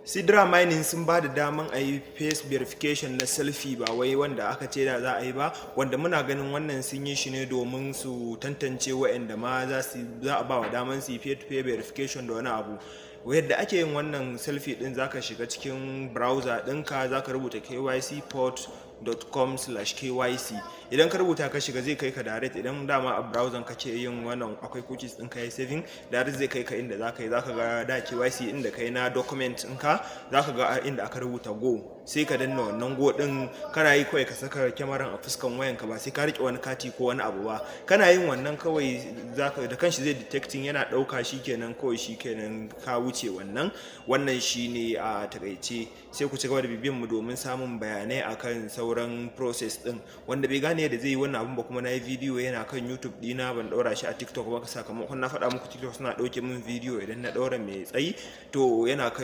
Sidra mining sun ba da daman a yi face verification na selfie ba wai wanda aka ce da za a yi ba, wanda muna ganin wannan sun yi shi ne domin su tantance waɗanda ma za a ba wa daman su yi P2P verification da wani abu. Yadda ake yin wannan selfie din, zaka shiga cikin browser ɗinka, zaka rubuta kycport.com/kyc. idan ka rubuta ka shiga zai kai ka direct, idan dama a browser kake yin wannan akwai cookies ɗinka ya saving direct, zai kai ka inda zaka ga da KYC inda kai na document ɗinka, zaka ga inda aka rubuta go, sai ka danna wannan go din. Kana yi kawai ka saka kyamaran a fuskan wayanka, ba sai ka rike wani kati ko wani abu ba. Kana yin wannan kawai zaka da kanshi zai detecting, yana dauka shikenan ka wuce wannan shine a takaice. Sai ku ci gaba da bibiyan mu domin samun bayanai akan sauran process din. Wanda bai gane yadda zai yi wannan abun ba, kuma nayi video yana kan YouTube dina, ban daura shi a TikTok ba, sakamakon na faɗa muku TikTok suna dauke min video idan na daura mai tsayi, to yana kan